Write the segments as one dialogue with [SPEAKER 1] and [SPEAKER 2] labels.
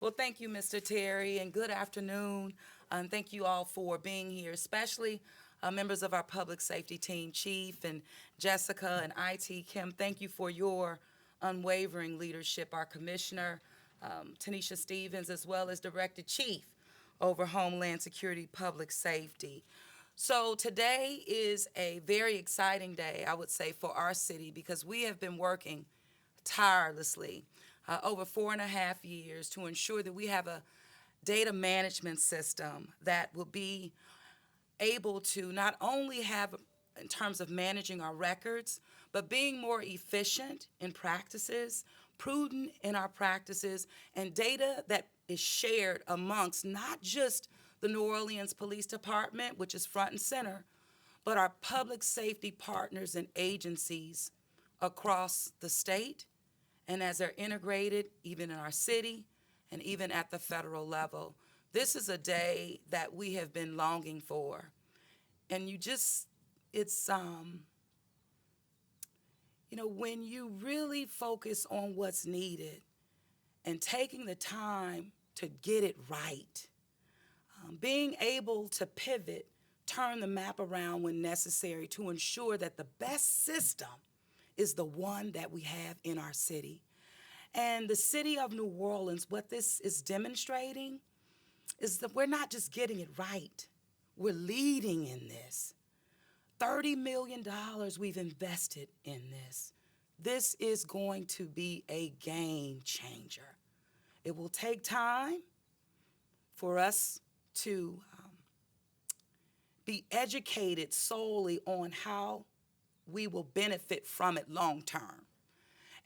[SPEAKER 1] Well, thank you, Mr. Terry, and good afternoon. Thank you all for being here, especially members of our public safety team, Chief and Jessica and IT Kim. Thank you for your unwavering leadership. Our Commissioner, Tanisha Stevens, as well as Director Chief over Homeland Security Public Safety. So today is a very exciting day, I would say, for our city because we have been working tirelessly over 4.5 years to ensure that we have a data management system that will be able to not only have in terms of managing our records, but being more efficient in practices, prudent in our practices, and data that is shared amongst not just the New Orleans Police Department, which is front and center, but our public safety partners and agencies across the state and as they're integrated even in our city and even at the federal level. This is a day that we have been longing for. And it's, when you really focus on what's needed and taking the time to get it right, being able to pivot, turn the map around when necessary to ensure that the best system is the one that we have in our city. And the city of New Orleans, what this is demonstrating is that we're not just getting it right, we're leading in this. $30 million we've invested in this. This is going to be a game changer. It will take time for us to be educated solely on how we will benefit from it long term.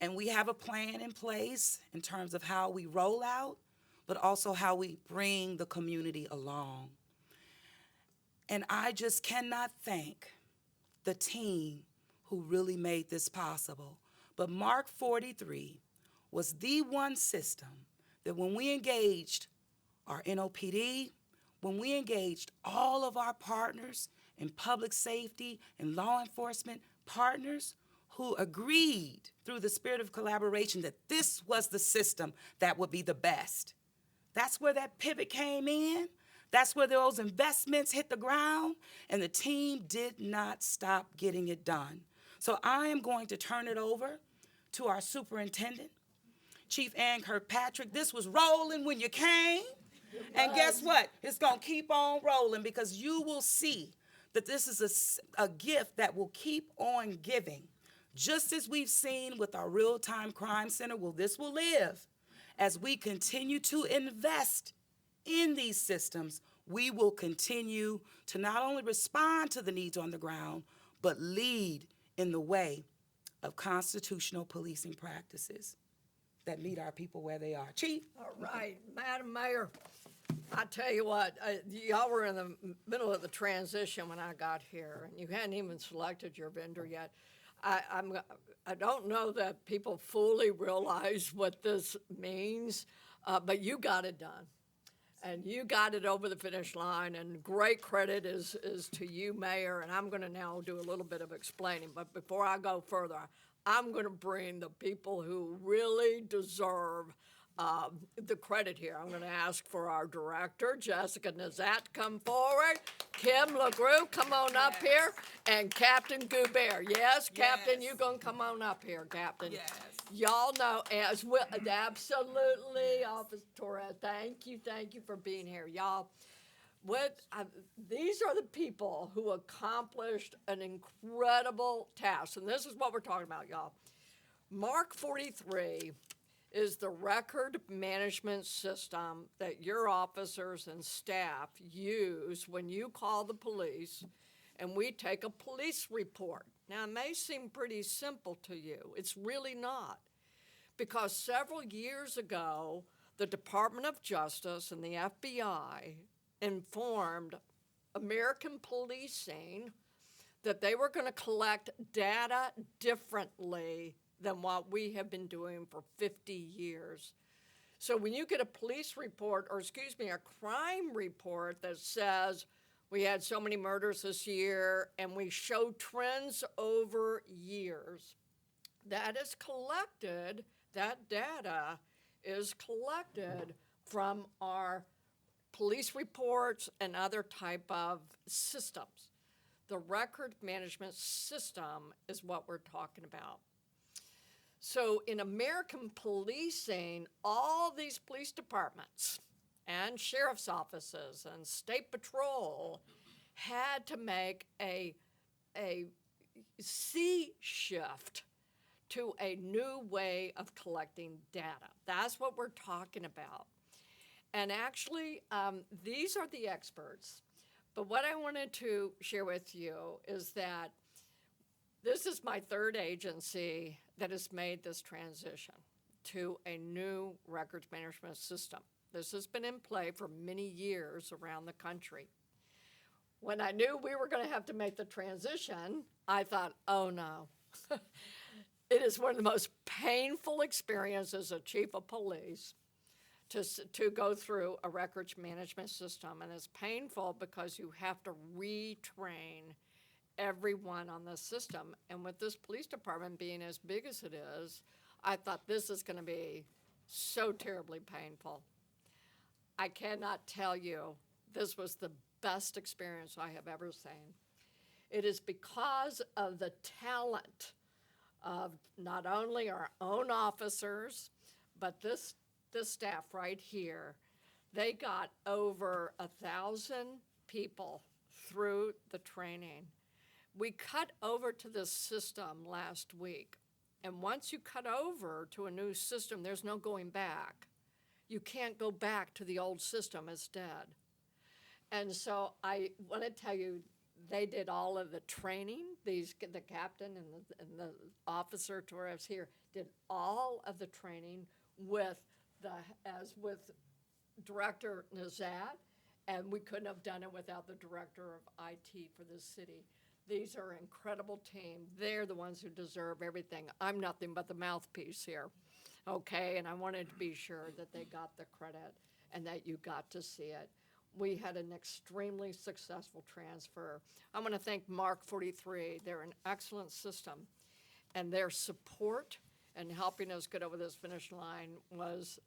[SPEAKER 1] And we have a plan in place in terms of how we roll out, but also how we bring the community along. And I just cannot thank the team who really made this possible. But Mark43 was the one system that when we engaged our NOPD, when we engaged all of our partners in public safety and law enforcement partners who agreed through the spirit of collaboration that this was the system that would be the best. That's where that pivot came in. That's where those investments hit the ground, and the team did not stop getting it done. So I am going to turn it over to our superintendent, Chief Ann Kirkpatrick. This was rolling when you came, and guess what? It's going to keep on rolling because you will see that this is a gift that will keep on giving. Just as we've seen with our real-time crime center, this will live. As we continue to invest in these systems, we will continue to not only respond to the needs on the ground, but lead in the way of constitutional policing practices that meet our people where they are. Chief?
[SPEAKER 2] All right, Madam Mayor, I tell you what, y'all were in the middle of the transition when I got here, and you hadn't even selected your vendor yet. I don't know that people fully realize what this means, but you got it done. And you got it over the finish line, and great credit is to you, Mayor, and I'm gonna now do a little bit of explaining, but before I go further, I'm gonna bring the people who really deserve the credit here. I'm gonna ask for our director, Jessica Nazat, come forward. Kim LaGrue, come on up here, and Captain Goubert. Yes, Captain, you gonna come on up here, Captain.
[SPEAKER 1] Yes.
[SPEAKER 2] Y'all know as well, absolutely, Officer Torres. Thank you for being here, y'all. These are the people who accomplished an incredible task, and this is what we're talking about, y'all. Mark43 is the record management system that your officers and staff use when you call the police and we take a police report. Now, it may seem pretty simple to you. It's really not. Because several years ago, the Department of Justice and the FBI informed American policing that they were going to collect data differently than what we have been doing for 50 years. So when you get a police report, or excuse me, a crime report that says we had so many murders this year and we show trends over years, that is collected, that data is collected from our police reports and other type of systems. The record management system is what we're talking about. So in American policing, all these police departments and sheriff's offices and state patrol had to make a sea shift to a new way of collecting data. That's what we're talking about. And actually, these are the experts. But what I wanted to share with you is that this is my third agency that has made this transition to a new records management system. This has been in play for many years around the country. When I knew we were going to have to make the transition, I thought, oh no. It is one of the most painful experiences as a chief of police to go through a records management system. And it's painful because you have to retrain everyone on the system. And with this police department being as big as it is, I thought this is going to be so terribly painful. I cannot tell you, this was the best experience I have ever seen. It is because of the talent of not only our own officers, but this staff right here. They got over 1,000 people through the training. We cut over to this system last week, and once you cut over to a new system, there's no going back. You can't go back to the old system, it's dead. And so I want to tell you, they did all of the training. The captain and the officer to us here did all of the training with Director Nazat, and we couldn't have done it without the director of IT for the city. These are an incredible team. They're the ones who deserve everything. I'm nothing but the mouthpiece here, okay? And I wanted to be sure that they got the credit and that you got to see it. We had an extremely successful transfer. I want to thank Mark43. They're an excellent system, and their support and helping us get over this finish line was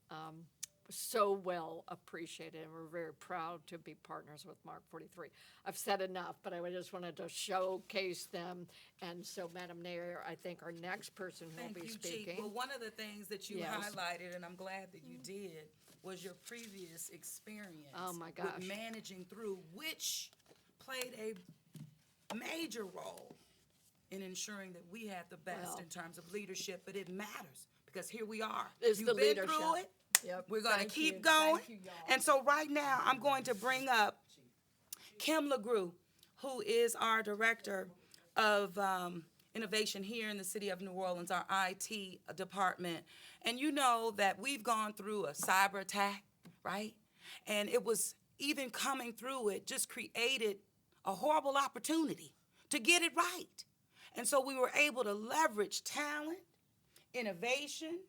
[SPEAKER 2] so well appreciated, and we're very proud to be partners with Mark43. I've said enough, but I just wanted to showcase them. And so, Madam Mayor, I think our next person who will be speaking.
[SPEAKER 1] Chief. Well, one of the things that you
[SPEAKER 2] Yes.
[SPEAKER 1] highlighted, and I'm glad that you did, was your previous experience
[SPEAKER 2] Oh, my gosh.
[SPEAKER 1] with managing through, which played a major role in ensuring that we had the best
[SPEAKER 2] Well.
[SPEAKER 1] in terms of leadership. But it matters because here we are.
[SPEAKER 2] It's
[SPEAKER 1] You've
[SPEAKER 2] the
[SPEAKER 1] been
[SPEAKER 2] leadership.
[SPEAKER 1] through it.
[SPEAKER 2] Yep.
[SPEAKER 1] We're going to
[SPEAKER 2] Thank
[SPEAKER 1] keep
[SPEAKER 2] you.
[SPEAKER 1] going.
[SPEAKER 2] Thank you, y'all.
[SPEAKER 1] And so right now, I'm going to bring up Kim LeGroux, who is our Director of Innovation here in the city of New Orleans, our IT department. And you know that we've gone through a cyber attack, right? And it was even coming through it just created a horrible opportunity to get it right. And so we were able to leverage talent, innovation,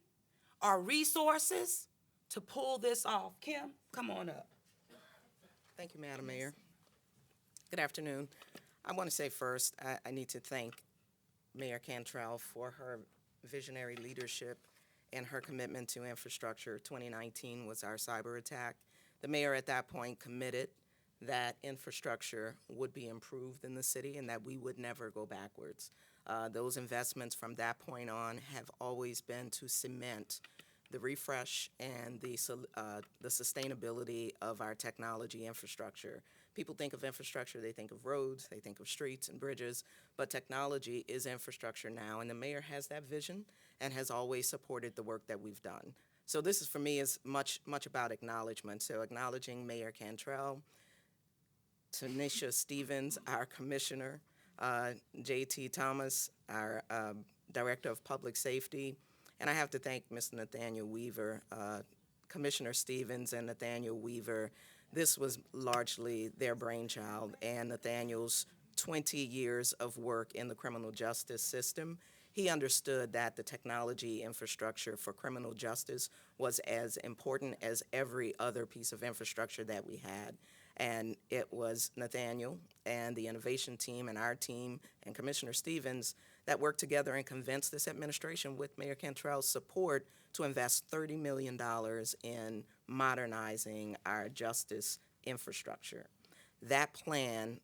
[SPEAKER 1] our resources to pull this off. Kim, come on up.
[SPEAKER 3] Thank you, Madam Mayor. Good afternoon. I want to say first, I need to thank Mayor Cantrell for her visionary leadership and her commitment to infrastructure. 2019 was our cyber attack. The mayor at that point committed that infrastructure would be improved in the city and that we would never go backwards. Those investments from that point on have always been to cement the refresh and the sustainability of our technology infrastructure. People think of infrastructure, they think of roads, they think of streets and bridges, but technology is infrastructure now, and the mayor has that vision and has always supported the work that we've done. So this is, for me, is much about acknowledgement. So acknowledging Mayor Cantrell, Tanisha Stevens, our commissioner, J.T. Thomas, our Director of Public Safety, and I have to thank Mr. Nathaniel Weaver, Commissioner Stevens and Nathaniel Weaver. This was largely their brainchild, and Nathaniel's 20 years of work in the criminal justice system. He understood that the technology infrastructure for criminal justice was as important as every other piece of infrastructure that we had. And it was Nathaniel and the innovation team and our team and Commissioner Stevens that worked together and convinced this administration, with Mayor Cantrell's support, to invest $30 million in modernizing our justice infrastructure. That plan,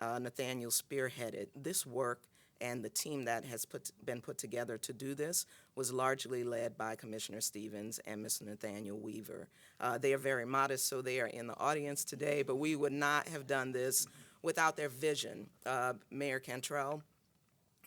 [SPEAKER 3] Nathaniel spearheaded this work, and the team that has been put together to do this was largely led by Commissioner Stevens and Mr. Nathaniel Weaver. They are very modest, so they are in the audience today, but we would not have done this without their vision. Mayor Cantrell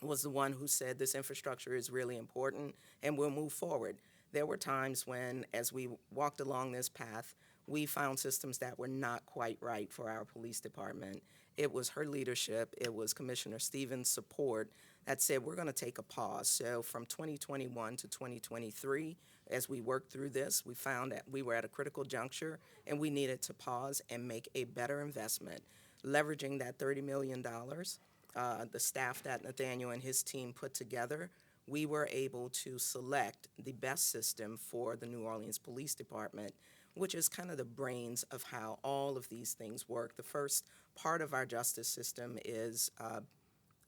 [SPEAKER 3] was the one who said this infrastructure is really important and we'll move forward. There were times when, as we walked along this path, we found systems that were not quite right for our police department. It was her leadership, it was Commissioner Stevens' support that said we're going to take a pause. So from 2021 to 2023, as we worked through this, we found that we were at a critical juncture and we needed to pause and make a better investment, leveraging that $30 million. The staff that Nathaniel and his team put together, we were able to select the best system for the New Orleans Police Department, which is kind of the brains of how all of these things work. The first part of our justice system is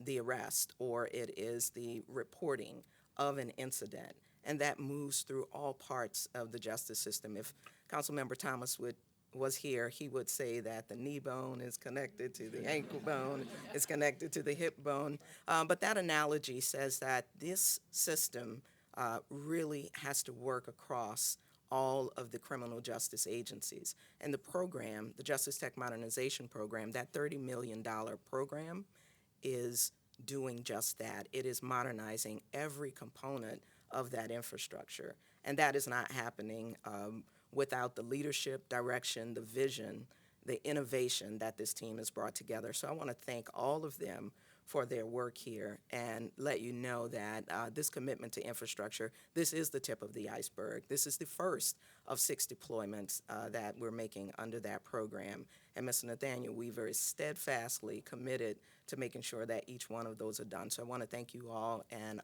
[SPEAKER 3] the arrest, or it is the reporting of an incident, and that moves through all parts of the justice system. If Councilmember Thomas was here, he would say that the knee bone is connected to the ankle bone, is connected to the hip bone. But that analogy says that this system really has to work across all of the criminal justice agencies. And the program, the Justice Tech Modernization Program, that $30 million program is doing just that. It is modernizing every component of that infrastructure. And that is not happening without the leadership, direction, the vision, the innovation that this team has brought together. So I want to thank all of them for their work here and let you know that this commitment to infrastructure, this is the tip of the iceberg. This is the first of 6 deployments that we're making under that program. And Mr. Nathaniel Weaver is steadfastly committed to making sure that each one of those are done. So I want to thank you all and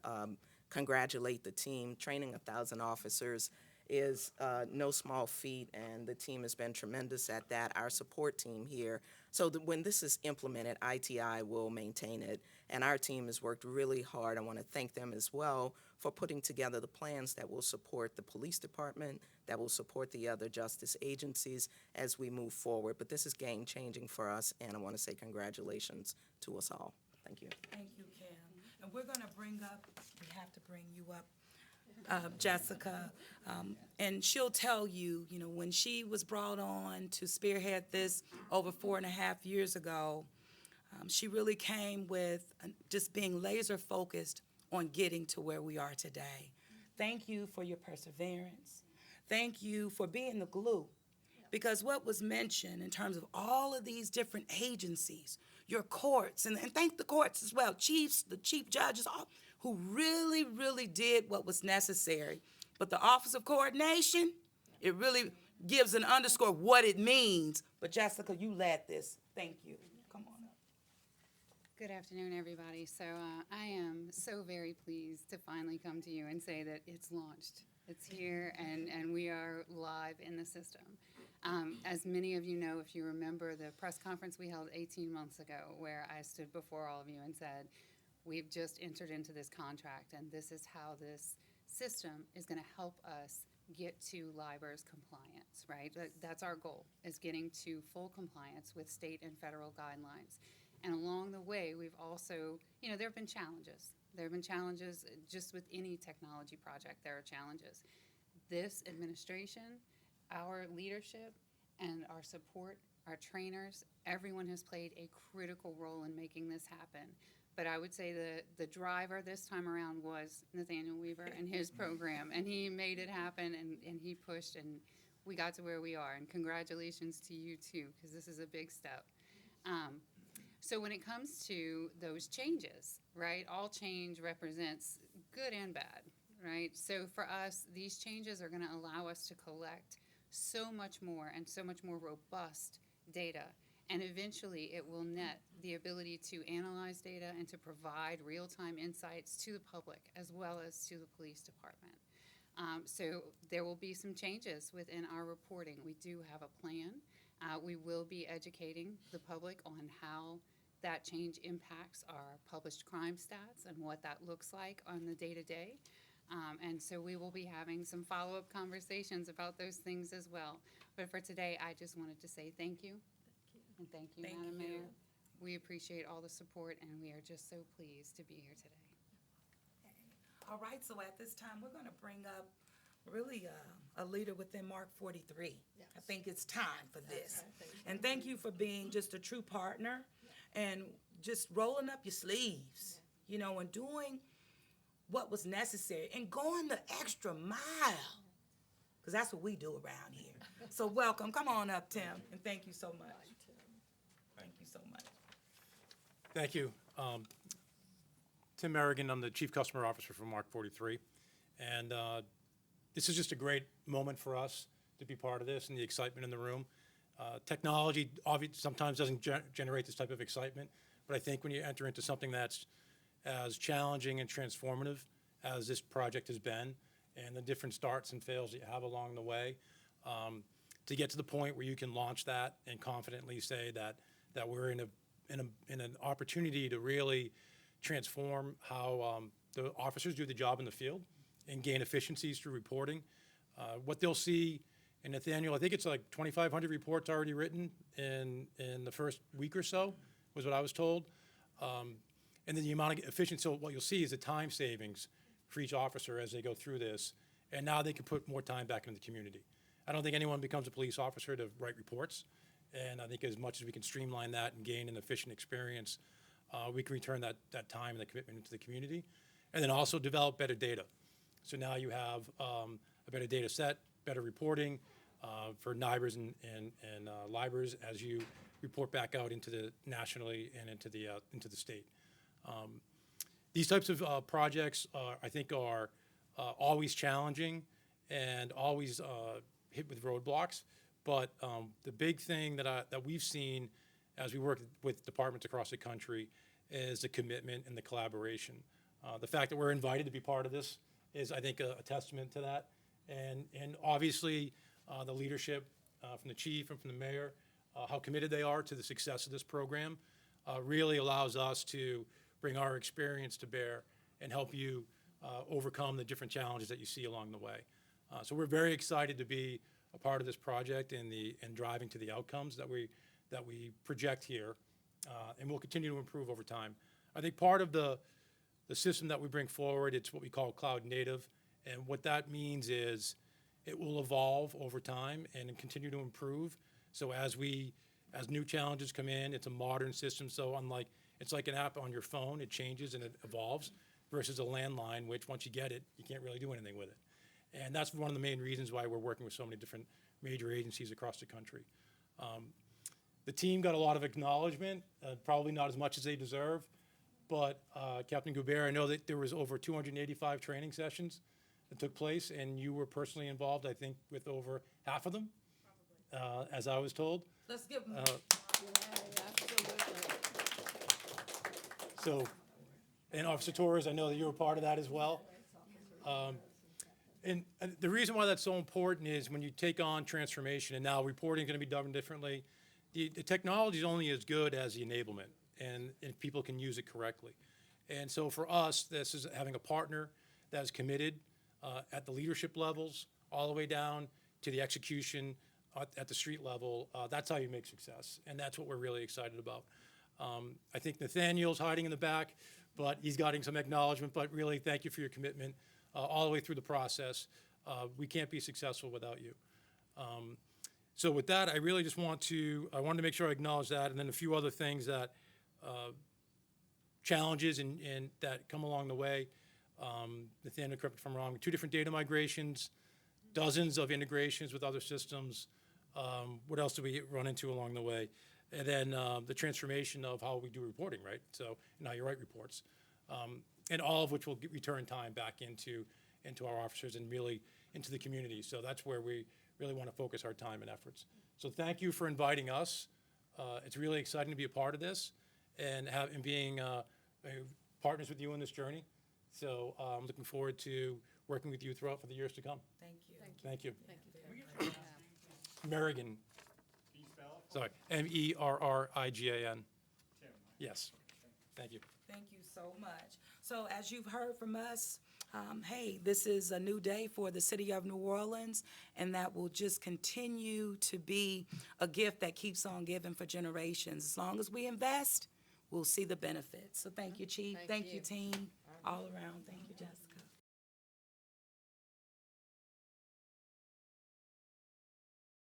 [SPEAKER 3] congratulate the team. Training 1,000 officers is no small feat, and the team has been tremendous at that. Our support team here, so that when this is implemented, ITI will maintain it, and our team has worked really hard. I want to thank them as well for putting together the plans that will support the police department, that will support the other justice agencies as we move forward. But this is game-changing for us, and I want to say congratulations to us all. Thank you.
[SPEAKER 1] Thank you, Kim. And we're going to bring up, we have to bring you up, Jessica, and she'll tell you, when she was brought on to spearhead this over 4.5 years ago, she really came with just being laser focused on getting to where we are today. Thank you for your perseverance. Thank you for being the glue. Because what was mentioned in terms of all of these different agencies, your courts, and thank the courts as well, chiefs, the chief judges, all, who really, really did what was necessary. But the Office of Coordination, it really gives an underscore what it means. But Jessica, you led this. Thank you. Come on up.
[SPEAKER 4] Good afternoon, everybody. So I am so very pleased to finally come to you and say that it's launched. It's here, and we are live in the system. As many of you know, if you remember the press conference we held 18 months ago, where I stood before all of you and said, we've just entered into this contract, and this is how this system is going to help us get to LIBOR's compliance, right? That's our goal, is getting to full compliance with state and federal guidelines. And along the way, we've also, there have been challenges. There have been challenges just with any technology project. There are challenges. This administration, our leadership, and our support, our trainers, everyone has played a critical role in making this happen. But I would say the driver this time around was Nathaniel Weaver and his program, and he made it happen, and he pushed, and we got to where we are. And congratulations to you too, because this is a big step. So when it comes to those changes, right, all change represents good and bad, right? So for us, these changes are going to allow us to collect so much more and so much more robust data. And eventually it will net the ability to analyze data and to provide real-time insights to the public as well as to the police department. So there will be some changes within our reporting. We do have a plan. We will be educating the public on how that change impacts our published crime stats and what that looks like on the day-to-day. And so we will be having some follow-up conversations about those things as well. But for today, I just wanted to say thank you. And thank you,
[SPEAKER 1] Thank
[SPEAKER 4] Madam
[SPEAKER 1] you.
[SPEAKER 4] Mayor. We appreciate all the support, and we are just so pleased to be here today.
[SPEAKER 1] All right, so at this time, we're going to bring up really a leader within Mark 43. I think it's time for this. And thank you for being just a true partner and just rolling up your sleeves, you know, and doing what was necessary and going the extra mile, because that's what we do around here. So welcome. Come on up, Tim, and thank you so much. Thank you so much.
[SPEAKER 5] Thank you. Tim Merrigan, I'm the Chief Customer Officer for Mark 43. And this is just a great moment for us to be part of this and the excitement in the room. Technology obviously sometimes doesn't generate this type of excitement, but I think when you enter into something that's as challenging and transformative as this project has been, and the different starts and fails that you have along the way, to get to the point where you can launch that and confidently say that we're in an opportunity to really transform how the officers do the job in the field and gain efficiencies through reporting. What they'll see, and Nathaniel, I think it's like 2,500 reports already written in the first week or so, was what I was told. And then the amount of efficiency, so what you'll see is the time savings for each officer as they go through this, and now they can put more time back into the community. I don't think anyone becomes a police officer to write reports, and I think as much as we can streamline that and gain an efficient experience, we can return that time and the commitment into the community, and then also develop better data. So now you have a better data set, better reporting for NIBRs and LIBRs as you report back out into the nationally and into the state. These types of projects I think are always challenging and always hit with roadblocks. But the big thing that we've seen as we work with departments across the country is the commitment and the collaboration. The fact that we're invited to be part of this is, I think, a testament to that. And obviously, the leadership from the chief and from the mayor, how committed they are to the success of this program, really allows us to bring our experience to bear and help you overcome the different challenges that you see along the way. So we're very excited to be a part of this project and driving to the outcomes that we project here, and we'll continue to improve over time. I think part of the system that we bring forward, it's what we call cloud native, and what that means is it will evolve over time and continue to improve. So as new challenges come in, it's a modern system. So it's like an app on your phone, it changes and it evolves, versus a landline, which once you get it, you can't really do anything with it. And that's one of the main reasons why we're working with so many different major agencies across the country. The team got a lot of acknowledgement, probably not as much as they deserve, but Captain Goubert, I know that there was over 285 training sessions that took place, and you were personally involved, I think, with over half of them, as I was told.
[SPEAKER 1] Let's give them.
[SPEAKER 5] So, and Officer Torres, I know that you were part of that as well. And the reason why that's so important is when you take on transformation, and now reporting is going to be done differently, the technology is only as good as the enablement, and people can use it correctly. And so for us, this is having a partner that is committed at the leadership levels, all the way down to the execution at the street level. That's how you make success, and that's what we're really excited about. I think Nathaniel's hiding in the back, but he's getting some acknowledgement. But really, thank you for your commitment all the way through the process. We can't be successful without you. So with that, I really just wanted to make sure I acknowledge that, and then a few other things that challenges and that come along the way. Nathaniel, correct me if I'm wrong, 2 different data migrations, dozens of integrations with other systems. What else do we run into along the way? And then the transformation of how we do reporting, right? So now you write reports. And all of which will return time back into our officers and really into the community. So that's where we really want to focus our time and efforts. So thank you for inviting us. It's really exciting to be a part of this and being partners with you in this journey. So I'm looking forward to working with you throughout for the years to come.
[SPEAKER 1] Thank you.
[SPEAKER 5] Thank you.
[SPEAKER 2] Thank you.
[SPEAKER 5] Merrigan. Sorry, Merrigan. Yes. Thank you.
[SPEAKER 1] Thank you so much. So as you've heard from us, hey, this is a new day for the city of New Orleans, and that will just continue to be a gift that keeps on giving for generations. As long as we invest, we'll see the benefits. So thank you, Chief.
[SPEAKER 2] Thank
[SPEAKER 1] Thank you,
[SPEAKER 2] you.
[SPEAKER 1] team, all around. Thank you, Jessica.